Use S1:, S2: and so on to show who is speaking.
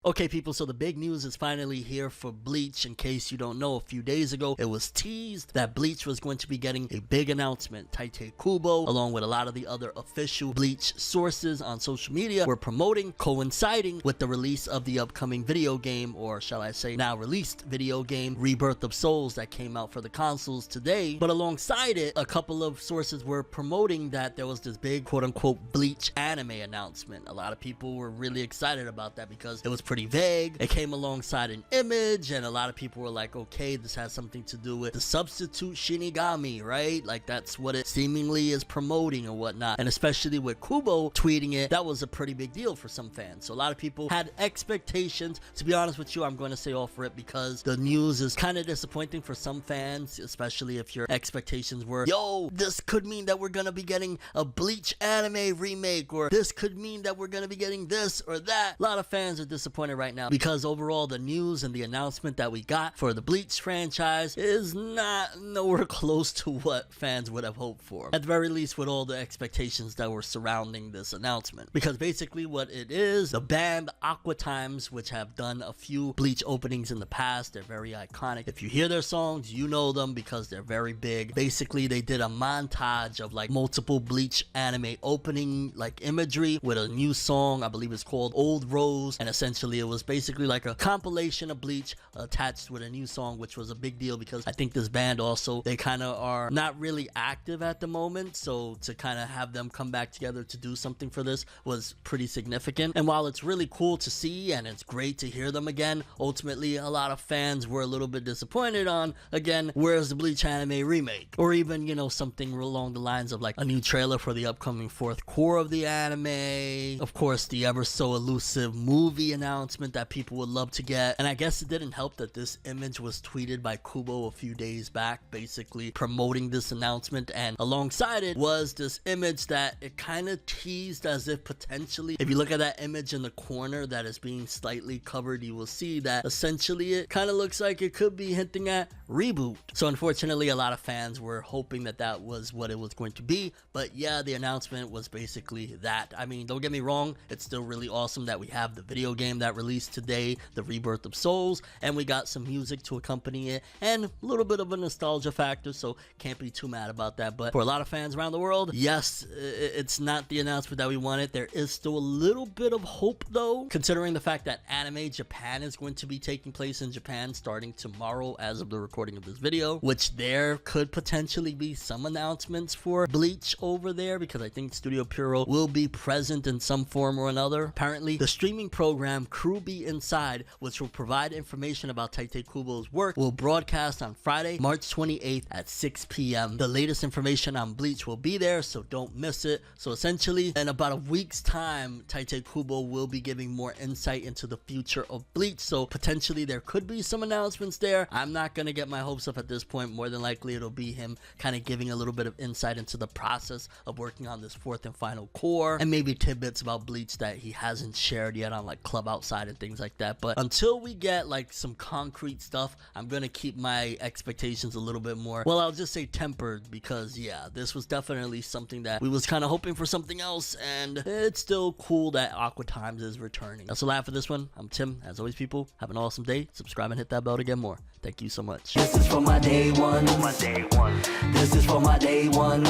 S1: Okay people, so the big news is finally here for Bleach. In case you don't know, a few days ago it was teased that Bleach was going to be getting a big announcement. Tite Kubo, along with a lot of the other official Bleach sources on social media, were promoting, coinciding with the release of the upcoming video game, or shall I say now released video game, Rebirth of Souls, that came out for the consoles today. But alongside it, a couple of sources were promoting that there was this big quote-unquote Bleach anime announcement. A lot of people were really excited about that because it was pretty vague. It came alongside an image, and a lot of people were like, okay, this has something to do with the substitute Shinigami, right? Like that's what it seemingly is promoting and whatnot. And especially with Kubo tweeting it, that was a pretty big deal for some fans. So a lot of people had expectations. To be honest with you, I'm going to say all for it because the news is kind of disappointing for some fans, especially if your expectations were, yo, this could mean that we're going to be getting a Bleach anime remake, or this could mean that we're going to be getting this or that. A lot of fans are disappointed right now because overall the news and the announcement that we got for the Bleach franchise is nowhere close to what fans would have hoped for, at the very least with all the expectations that were surrounding this announcement. Because basically what it is, the band Aqua Times, which have done a few Bleach openings in the past, they're very iconic. If you hear their songs, you know them because they're very big. Basically they did a montage of like multiple Bleach anime opening like imagery with a new song. I believe it's called Old Rose, and essentially it was basically like a compilation of Bleach attached with a new song, which was a big deal because I think this band also, they kind of are not really active at the moment, so to kind of have them come back together to do something for this was pretty significant. And while it's really cool to see and it's great to hear them again, ultimately a lot of fans were a little bit disappointed on, again, where's the Bleach anime remake? Or even, you know, something along the lines of like a new trailer for the upcoming fourth core of the anime, of course the ever so elusive movie announcement that people would love to get. And I guess it didn't help that this image was tweeted by Kubo a few days back, basically promoting this announcement, and alongside it was this image that it kind of teased as if potentially, if you look at that image in the corner that is being slightly covered, you will see that essentially it kind of looks like it could be hinting at reboot. So unfortunately a lot of fans were hoping that that was what it was going to be, but yeah, the announcement was basically that. I mean, don't get me wrong, it's still really awesome that we have the video game that released today, the Rebirth of Souls, and we got some music to accompany it and a little bit of a nostalgia factor, so can't be too mad about that. But for a lot of fans around the world, yes, it's not the announcement that we wanted. There is still a little bit of hope though, considering the fact that Anime Japan is going to be taking place in Japan starting tomorrow as of the recording of this video, which there could potentially be some announcements for Bleach over there, because I think Studio Pierrot will be present in some form or another. Apparently the streaming program Crew Be Inside, which will provide information about Tite Kubo's work, will broadcast on Friday, March 28th at 6 p.m. The latest information on Bleach will be there, so don't miss it. So essentially, in about a week's time, Tite Kubo will be giving more insight into the future of Bleach, so potentially there could be some announcements there. I'm not gonna get my hopes up at this point. More than likely it'll be him kind of giving a little bit of insight into the process of working on this fourth and final core, and maybe tidbits about Bleach that he hasn't shared yet on like Club Outside and things like that. But until we get like some concrete stuff, I'm gonna keep my expectations a little bit more, well, I'll just say tempered, because yeah, this was definitely something that we was kind of hoping for something else, and it's still cool that Aqua Times is returning. That's all I have for this one. I'm Tim. As always people, have an awesome day. Subscribe and hit that bell to get more. Thank you so much.
S2: This is for my day one. This is for my day one.